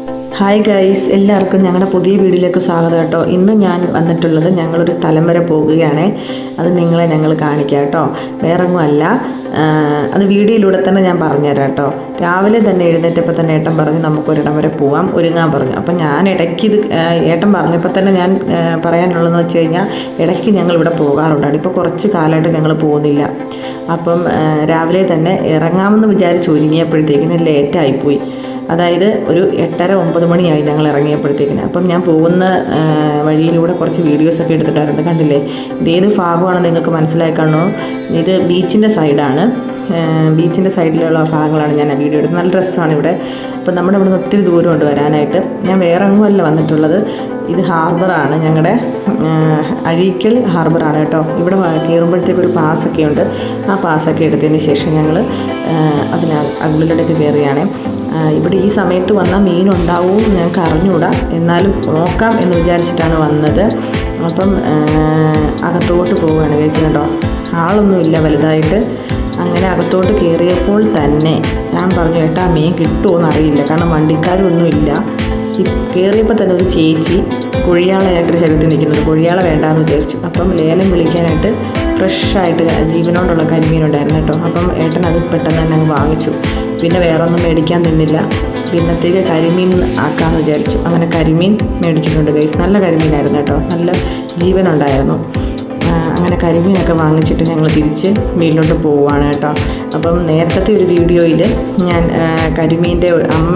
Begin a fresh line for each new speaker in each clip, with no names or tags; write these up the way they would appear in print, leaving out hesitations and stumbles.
Hi guys, എല്ലാവർക്കും ഞങ്ങളുടെ പുതിയ വീഡിയോയിലേക്ക് സ്വാഗതം കേട്ടോ. ഇന്ന് ഞാൻ വന്നിട്ടുള്ളത് ഞങ്ങളൊരു സ്ഥലം വരെ പോകുകയാണ്. അത് നിങ്ങളെ ഞങ്ങൾ കാണിക്കാം കേട്ടോ. വേറൊന്നും അല്ല, അത് വീഡിയോയിലൂടെ തന്നെ ഞാൻ പറഞ്ഞുതരാം കേട്ടോ. രാവിലെ തന്നെ എഴുന്നേറ്റപ്പോൾ തന്നെ ഏട്ടൻ പറഞ്ഞു നമുക്കൊരിടം വരെ പോവാം, ഒരുങ്ങാൻ പറഞ്ഞു. അപ്പം ഞാൻ ഇടയ്ക്ക് ഇത് ഏട്ടൻ പറഞ്ഞപ്പോൾ തന്നെ ഞാൻ പറയാനുള്ളതെന്ന് വെച്ച് കഴിഞ്ഞാൽ ഇടയ്ക്ക് ഞങ്ങൾ ഇവിടെ പോകാറുണ്ടാണ്. ഇപ്പോൾ കുറച്ച് കാലമായിട്ട് ഞങ്ങൾ പോകുന്നില്ല. അപ്പം രാവിലെ തന്നെ ഇറങ്ങാമെന്ന് വിചാരിച്ച് ഒരുങ്ങിയപ്പോഴത്തേക്കിന് ലേറ്റായിപ്പോയി. അതായത് ഒരു 8:30-9 മണിയായി ഞങ്ങൾ ഇറങ്ങിയപ്പോഴത്തേക്കിന്. അപ്പം ഞാൻ പോകുന്ന വഴിയിലൂടെ കുറച്ച് വീഡിയോസൊക്കെ എടുത്തിട്ടായിരുന്നു. കണ്ടില്ലേ, ഇതേത് ഭാഗമാണെന്ന് നിങ്ങൾക്ക് മനസ്സിലായി കാണുമോ? ഇത് ബീച്ചിൻ്റെ സൈഡാണ്. ബീച്ചിൻ്റെ സൈഡിലുള്ള ഭാഗങ്ങളാണ് ഞാൻ ആ വീഡിയോ എടുത്തത്. നല്ല രസമാണ് ഇവിടെ. അപ്പം നമ്മുടെ ഇവിടെ നിന്ന് ഒത്തിരി ദൂരമുണ്ട് വരാനായിട്ട്. ഞാൻ വേറെ എങ്ങുമല്ല വന്നിട്ടുള്ളത്. ഇത് ഹാർബറാണ്, ഞങ്ങളുടെ അഴീക്കൽ ഹാർബറാണ് കേട്ടോ. ഇവിടെ കയറുമ്പോഴത്തേക്കൊരു പാസ്സൊക്കെ ഉണ്ട്. ആ പാസ്സൊക്കെ എടുത്തതിന് ശേഷം ഞങ്ങൾ ഉള്ളിലേക്ക് കയറിയാണ്. ഇവിടെ ഈ സമയത്ത് വന്നാൽ മീനുണ്ടാവും ഞങ്ങൾക്ക് അറിഞ്ഞുകൂടാ, എന്നാലും നോക്കാം എന്ന് വിചാരിച്ചിട്ടാണ് വന്നത്. അപ്പം അകത്തോട്ട് പോവുകയാണ് ഗൈസ് കേട്ടോ. ആളൊന്നുമില്ല വലുതായിട്ട്. അങ്ങനെ അകത്തോട്ട് കയറിയപ്പോൾ തന്നെ ഞാൻ പറഞ്ഞു കേട്ടോ, ആ മീൻ കിട്ടുമോയെന്ന് അറിയില്ല, കാരണം വണ്ടിക്കാരൊന്നുമില്ല. കയറിയപ്പോൾ തന്നെ ഒരു ചേച്ചി കൊഴിയാളയായിട്ടൊരു ശരീരത്തിൽ നിൽക്കുന്നത്, കൊഴിയാള വേണ്ടാന്ന് വിചാരിച്ചു. അപ്പം ലേലം വിളിക്കാനായിട്ട് ഫ്രഷായിട്ട് ജീവനോടുള്ള കരിമീനുണ്ടായിരുന്നു കേട്ടോ. അപ്പം ഏട്ടൻ അത് പെട്ടെന്ന് തന്നെ അങ്ങ് വാങ്ങിച്ചു. പിന്നെ വേറെ ഒന്നും മേടിക്കാൻ നിന്നില്ല. പിന്നത്തേക്ക് കരിമീൻ ആക്കാമെന്ന് വിചാരിച്ചു. അങ്ങനെ കരിമീൻ മേടിച്ചിട്ടുണ്ട് ഗൈസ്. നല്ല കരിമീനായിരുന്നു കേട്ടോ, നല്ല ജീവനുണ്ടായിരുന്നു. അങ്ങനെ കരിമീനൊക്കെ വാങ്ങിച്ചിട്ട് ഞങ്ങൾ തിരിച്ച് വീട്ടിലോട്ട് പോവുകയാണ് കേട്ടോ. അപ്പം നേരത്തെ ഒരു വീഡിയോയിൽ ഞാൻ കരിമീൻ്റെ അമ്മ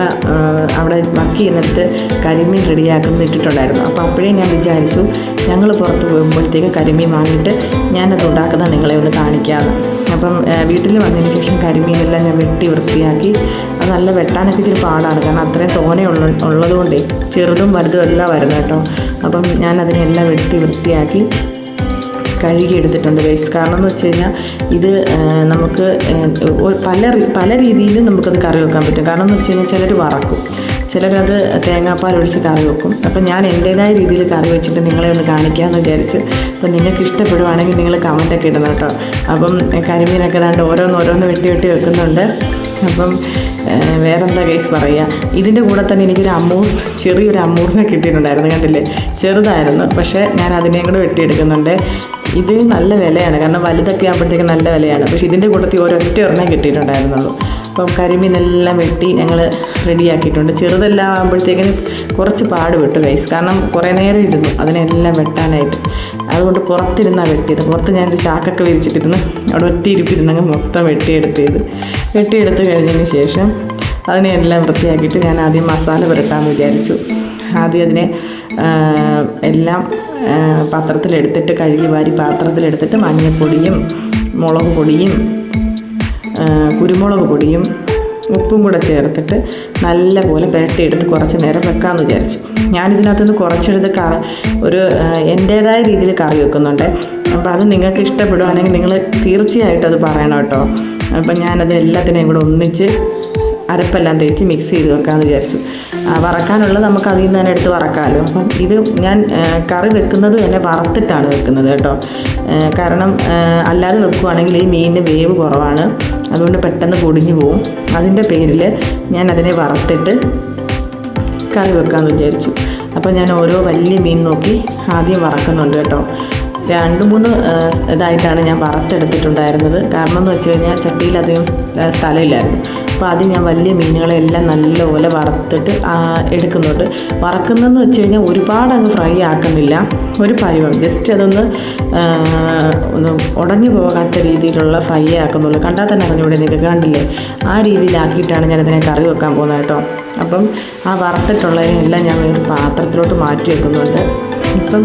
അവിടെ വർക്ക് ചെയ്യുന്നിടത്ത് കരിമീൻ റെഡിയാക്കുന്നത് ഇട്ടിട്ടുണ്ടായിരുന്നു. അപ്പോൾ അപ്പോഴേ ഞാൻ വിചാരിച്ചു ഞങ്ങൾ പുറത്ത് പോകുമ്പോഴത്തേക്ക് കരിമീൻ വാങ്ങിയിട്ട് ഞാനത് ഉണ്ടാക്കുന്നത് നിങ്ങളെ ഒന്ന് കാണിക്കാമെന്ന്. അപ്പം വീട്ടിൽ വന്നതിന് ശേഷം കരിമീനെല്ലാം ഞാൻ വെട്ടി വൃത്തിയാക്കി. അത് നല്ല വെട്ടാനൊക്കെ ഇച്ചിരി പാടാണ്, കാരണം അത്രയും തോനെ ഉള്ളതുകൊണ്ടേ ചെറുതും വലുതും എല്ലാം വരുന്നത് കേട്ടോ. അപ്പം ഞാൻ അതിനെല്ലാം വെട്ടി വൃത്തിയാക്കി കഴുകി എടുത്തിട്ടുണ്ട് ഗൈസ്. കാരണം എന്ന് വെച്ച് കഴിഞ്ഞാൽ ഇത് നമുക്ക് പല രീതിയിലും നമുക്കത് കറി വെക്കാൻ പറ്റും. കാരണം എന്ന് വെച്ച് കഴിഞ്ഞാൽ ചിലർ വറക്കും, ചിലരത് തേങ്ങാപ്പാൽ ഒഴിച്ച് കറി വെക്കും. അപ്പം ഞാൻ എൻ്റേതായ രീതിയിൽ കറി വെച്ചിട്ട് നിങ്ങളെ ഒന്ന് കാണിക്കാമെന്ന് വിചാരിച്ച്. അപ്പം നിങ്ങൾക്ക് ഇഷ്ടപ്പെടുവാണെങ്കിൽ നിങ്ങൾ കമൻറ്റൊക്കെ ഇടണം കേട്ടോ. അപ്പം കരിമീനൊക്കെ ദാണ്ട് ഓരോന്ന് വെട്ടി വെക്കുന്നുണ്ട്. അപ്പം വേറെന്താ കേസ് പറയുക, ഇതിൻ്റെ കൂടെ തന്നെ എനിക്കൊരു ചെറിയൊരു അമ്മൂറിനെ കിട്ടിയിട്ടുണ്ടായിരുന്നു. കണ്ടില്ലേ, ചെറുതായിരുന്നു, പക്ഷേ ഞാൻ അതിനെയും കൂടെ വെട്ടിയെടുക്കുന്നുണ്ട്. ഇത് നല്ല വിലയാണ്, കാരണം വലുതൊക്കെ ആകുമ്പോഴത്തേക്കും നല്ല വിലയാണ്. പക്ഷേ ഇതിൻ്റെ കൂട്ടത്തിൽ ഒരൊറ്റ ഒരെണ്ണം കിട്ടിയിട്ടുണ്ടായിരുന്നുള്ളൂ. അപ്പം കരിമീനെല്ലാം വെട്ടി ഞങ്ങൾ റെഡിയാക്കിയിട്ടുണ്ട്. ചെറുതെല്ലാം ആകുമ്പോഴത്തേക്കിന് കുറച്ച് പാട് വിട്ടു ഗൈസ്, കാരണം കുറേ നേരം ഇരുന്നു അതിനെല്ലാം വെട്ടാനായിട്ട്. അതുകൊണ്ട് പുറത്തിരുന്നാണ് വെട്ടിയത്. പുറത്ത് ഞാനൊരു ചാക്കൊക്കെ വിരിച്ചിട്ടിരുന്ന് അവിടെ ഒറ്റ ഇരിപ്പിരുന്നങ്ങ് മൊത്തം വെട്ടിയെടുത്ത് കഴിഞ്ഞതിന് ശേഷം അതിനെല്ലാം വൃത്തിയാക്കിയിട്ട് ഞാൻ ആദ്യം മസാല പുരട്ടാമെന്ന് വിചാരിച്ചു. ആദ്യം അതിനെ എല്ലാം പാത്രത്തിലെടുത്തിട്ട് കഴുകി വാരി പാത്രത്തിലെടുത്തിട്ട് മഞ്ഞൾപ്പൊടിയും മുളക് പൊടിയും കുരുമുളക് പൊടിയും ഉപ്പും കൂടെ ചേർത്തിട്ട് നല്ലപോലെ പുരട്ടിയെടുത്ത് കുറച്ച് നേരം വെക്കാമെന്ന് വിചാരിച്ചു. ഞാനിതിനകത്തുനിന്ന് കുറച്ചെടുത്ത് ഒരു എൻ്റേതായ രീതിയിൽ കറി വെക്കുന്നുണ്ട്. അപ്പോൾ അത് നിങ്ങൾക്ക് ഇഷ്ടപ്പെടുവാണെങ്കിൽ നിങ്ങൾ തീർച്ചയായിട്ടും അത് പറയണം കേട്ടോ. അപ്പം ഞാനതിനെല്ലാത്തിനെയും കൂടെ ഒന്നിച്ച് അരപ്പെല്ലാം തേച്ച് മിക്സ് ചെയ്ത് വെക്കാമെന്ന് വിചാരിച്ചു. വറക്കാനുള്ളത് നമുക്ക് അതിൽ നിന്ന് തന്നെ എടുത്ത് വറക്കാമല്ലോ. അപ്പം ഇത് ഞാൻ കറി വെക്കുന്നത് തന്നെ വറുത്തിട്ടാണ് വെക്കുന്നത് കേട്ടോ. കാരണം അല്ലാതെ വെക്കുകയാണെങ്കിൽ ഈ മീനിന് വേവ് കുറവാണ്, അതുകൊണ്ട് പെട്ടെന്ന് പൊടിഞ്ഞു പോവും. അതിൻ്റെ പേരിൽ ഞാൻ അതിനെ വറുത്തിട്ട് കറി വെക്കാമെന്ന് വിചാരിച്ചു. അപ്പോൾ ഞാൻ ഓരോ വലിയ മീൻ നോക്കി ആദ്യം വറക്കുന്നുണ്ട് കേട്ടോ. 2-3 ഇതായിട്ടാണ് ഞാൻ വറുത്തെടുത്തിട്ടുണ്ടായിരുന്നത്. കാരണം എന്ന് വെച്ച് കഴിഞ്ഞാൽ ചട്ടിയിലധികം സ്ഥലമില്ലായിരുന്നു. അപ്പോൾ ആദ്യം ഞാൻ വലിയ മീനുകളെല്ലാം നല്ലപോലെ വറുത്തിട്ട് എടുക്കുന്നുണ്ട്. വറക്കുന്നതെന്ന് വെച്ച് കഴിഞ്ഞാൽ ഒരുപാട് അങ്ങ് ഫ്രൈ ആക്കുന്നില്ല, ഒരു പരുവം ജസ്റ്റ് അതൊന്ന് ഉടഞ്ഞു പോകാത്ത രീതിയിലുള്ള ഫ്രൈ ആക്കുന്നുള്ളൂ. കണ്ടാൽ തന്നെ അതിനിവിടെ നിങ്ങൾക്ക് കണ്ടില്ലേ, ആ രീതിയിലാക്കിയിട്ടാണ് ഞാനതിനെ കറി വെക്കാൻ പോകുന്നത് കേട്ടോ. അപ്പം ആ വറുത്തിട്ടുള്ളതിനെല്ലാം ഞാൻ ഒരു പാത്രത്തിലോട്ട് മാറ്റി വെക്കുന്നുണ്ട്. ഇപ്പം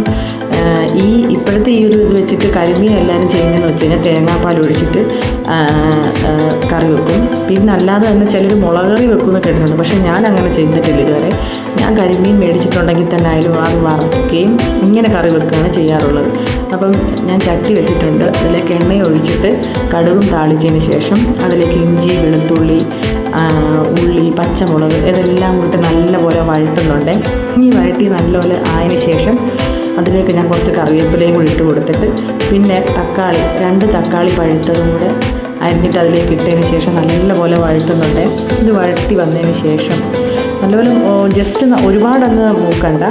ഇപ്പോഴത്തെ ഈ ഒരു ഇത് വെച്ചിട്ട് കരിമീൻ എല്ലാവരും ചെയ്യുന്നതെന്ന് വെച്ച് കഴിഞ്ഞാൽ തേങ്ങാപ്പാൽ ഒഴിച്ചിട്ട് കറി വെക്കും. പിന്നെ അല്ലാതെ തന്നെ ചിലർ മുളക് കറി വെക്കുമെന്ന് കേട്ടിട്ടുണ്ട്, പക്ഷേ ഞാൻ അങ്ങനെ ചെയ്തിട്ടില്ല ഇതുവരെ. ഞാൻ കരിമീൻ മേടിച്ചിട്ടുണ്ടെങ്കിൽ തന്നെ ആയാലും അത് വറുക്കുകയും ഇങ്ങനെ കറി വെക്കുകയാണ് ചെയ്യാറുള്ളത്. അപ്പം ഞാൻ ചട്ടി വെച്ചിട്ടുണ്ട്. അതിലേക്ക് എണ്ണ ഒഴിച്ചിട്ട് കടുകും താളിച്ചതിന് ശേഷം അതിലേക്ക് ഇഞ്ചി, വെളുത്തുള്ളി, ഉള്ളി, പച്ചമുളക് ഇതെല്ലാം കൂടി നല്ലപോലെ വഴറ്റുന്നുണ്ട്. ഈ വഴറ്റി നല്ലപോലെ ആയതിന് ശേഷം അതിലേക്ക് ഞാൻ കുറച്ച് കറിവേപ്പിലയും കൂടി ഇട്ട് കൊടുത്തിട്ട് പിന്നെ 2 തക്കാളി പഴുത്തതും കൂടെ അരിഞ്ഞിട്ട് അതിലേക്ക് ഇട്ടതിന് ശേഷം നല്ലപോലെ വഴറ്റുന്നുണ്ട്. ഇത് വഴറ്റി വന്നതിന് ശേഷം നല്ലപോലെ ജസ്റ്റ് ഒരുപാടങ്ങ് മൂക്കണ്ട,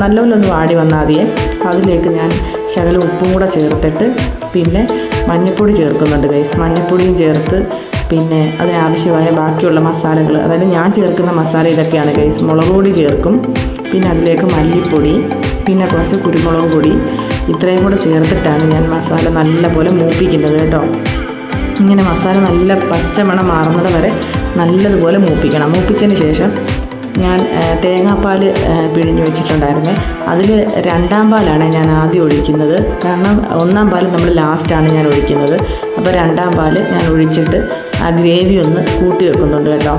നല്ലപോലെ ഒന്ന് വാടി വന്നാൽ മതിയേ. അതിലേക്ക് ഞാൻ ശകലം ഉപ്പും കൂടെ ചേർത്തിട്ട് പിന്നെ മഞ്ഞൾപ്പൊടി ചേർക്കുന്നുണ്ട് ഗൈസ്. മഞ്ഞൾപ്പൊടിയും ചേർത്ത് പിന്നെ അതിനാവശ്യമായ ബാക്കിയുള്ള മസാലകൾ, അതായത് ഞാൻ ചേർക്കുന്ന മസാല ഇതൊക്കെയാണ് ഗൈസ്. മുളക് പൊടി ചേർക്കും, പിന്നെ അതിലേക്ക് മല്ലിപ്പൊടി, പിന്നെ കുറച്ച് കുരുമുളക് പൊടി, ഇത്രയും കൂടെ ചേർത്തിട്ടാണ് ഞാൻ മസാല നല്ലപോലെ മൂപ്പിക്കുന്നത് കേട്ടോ. ഇങ്ങനെ മസാല നല്ല പച്ചമണം മാറുന്നത് വരെ നല്ലതുപോലെ മൂപ്പിക്കണം. മൂപ്പിച്ചതിന് ശേഷം ഞാൻ തേങ്ങാപ്പാൽ പിഴിഞ്ഞ് വെച്ചിട്ടുണ്ടായിരുന്നേ, അതിൽ 2ാം പാലാണ് ഞാൻ ആദ്യം ഒഴിക്കുന്നത്. കാരണം 1ാം പാൽ നമ്മൾ ലാസ്റ്റാണ് ഞാൻ ഒഴിക്കുന്നത്. അപ്പോൾ 2ാം പാൽ ഞാൻ ഒഴിച്ചിട്ട് ആ ഗ്രേവി ഒന്ന് കൂട്ടി വെക്കുന്നുണ്ട് കേട്ടോ.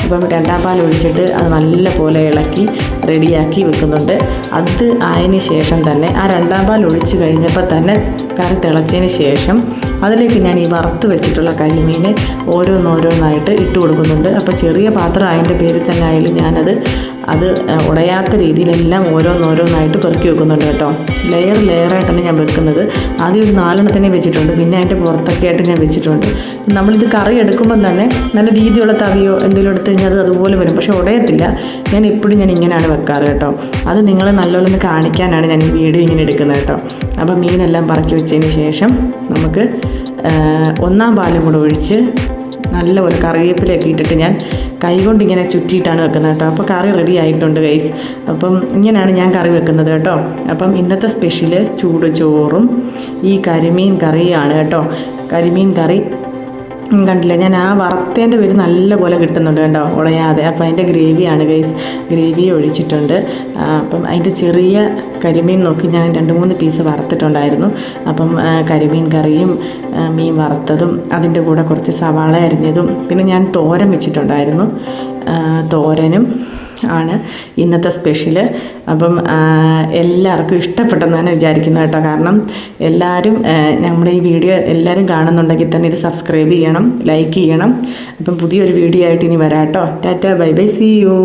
അപ്പം 2ാം പാൽ ഒഴിച്ചിട്ട് അത് നല്ല പോലെ ഇളക്കി റെഡിയാക്കി വെക്കുന്നുണ്ട്. അത് ആയതിന് ശേഷം തന്നെ ആ 2ാം പാൽ ഒഴിച്ച് കഴിഞ്ഞപ്പോൾ തന്നെ കറി തിളച്ചതിന് ശേഷം അതിലേക്ക് ഞാൻ ഈ വറുത്ത് വെച്ചിട്ടുള്ള കരിമീൻ ഓരോന്നായിട്ട് ഇട്ട് കൊടുക്കുന്നുണ്ട്. അപ്പോൾ ചെറിയ പാത്രം അതിൻ്റെ പേരിൽ തന്നെ ആയാലും ഞാനത് ഉടയാത്ത രീതിയിലെല്ലാം ഓരോന്നായിട്ട് പെറുക്കി വെക്കുന്നുണ്ട് കേട്ടോ. ലെയറായിട്ടാണ് ഞാൻ വെക്കുന്നത്. ആദ്യം ഒരു 4 വെച്ചിട്ടുണ്ട്, പിന്നെ അതിൻ്റെ പുറത്തൊക്കെ ആയിട്ട് ഞാൻ വെച്ചിട്ടുണ്ട്. നമ്മളിത് കറി എടുക്കുമ്പം തന്നെ നല്ല രീതിയുള്ള തവിയോ എന്തെങ്കിലും എടുത്ത് കഴിഞ്ഞാൽ അത് അതുപോലെ വരും, പക്ഷേ ഉടയത്തില്ല. ഞാൻ എപ്പോഴും ഇങ്ങനെയാണ് വെക്കാറ് കേട്ടോ. അത് നിങ്ങളെ നല്ലോണം ഒന്ന് കാണിക്കാനാണ് ഞാൻ ഈ വീഡിയോ ഇങ്ങനെ എടുക്കുന്നത് കേട്ടോ. അപ്പോൾ മീനെല്ലാം പറക്കി വെച്ചതിന് ശേഷം നമുക്ക് 1ാം പാലും കൂടെ ഒഴിച്ച് നല്ലപോലെ കറിവേപ്പിലൊക്കെ ഇട്ടിട്ട് ഞാൻ കൈകൊണ്ട് ഇങ്ങനെ ചുറ്റിയിട്ടാണ് വെക്കുന്നത് കേട്ടോ. അപ്പോൾ കറി റെഡി ആയിട്ടുണ്ട് ഗൈസ്. അപ്പം ഇങ്ങനെയാണ് ഞാൻ കറി വെക്കുന്നത് കേട്ടോ. അപ്പം ഇന്നത്തെ സ്പെഷ്യൽ ചൂട് ചോറും ഈ കരിമീൻ കറിയാണ് കേട്ടോ. കരിമീൻ കറി കണ്ടില്ല, ഞാൻ ആ വറുത്തേൻ്റെ പേര് നല്ലപോലെ കിട്ടുന്നുണ്ട് കേട്ടോ, ഉടയാതെ. അപ്പോൾ അതിൻ്റെ ഗ്രേവിയാണ് ഗൈസ്, ഗ്രേവി ഒഴിച്ചിട്ടുണ്ട്. അപ്പം അതിൻ്റെ ചെറിയ കരിമീൻ നോക്കി ഞാൻ 2-3 പീസ് വറുത്തിട്ടുണ്ടായിരുന്നു. അപ്പം കരിമീൻ കറിയും മീൻ വറുത്തതും അതിൻ്റെ കൂടെ കുറച്ച് സവാള അരിഞ്ഞതും പിന്നെ ഞാൻ തോരൻ വെച്ചിട്ടുണ്ടായിരുന്നു. തോരനും ആണ് ഇന്നത്തെ സ്പെഷ്യൽ. അപ്പം എല്ലാവർക്കും ഇഷ്ടപ്പെട്ടെന്നാണ് വിചാരിക്കുന്നത് കേട്ടോ. കാരണം എല്ലാവരും നമ്മുടെ ഈ വീഡിയോ എല്ലാവരും കാണുന്നുണ്ടെങ്കിൽ തന്നെ ഇത് സബ്സ്ക്രൈബ് ചെയ്യണം, ലൈക്ക് ചെയ്യണം. അപ്പം പുതിയൊരു വീഡിയോ ആയിട്ട് ഇനി വരാം കേട്ടോ. Tata, bye bye, see U.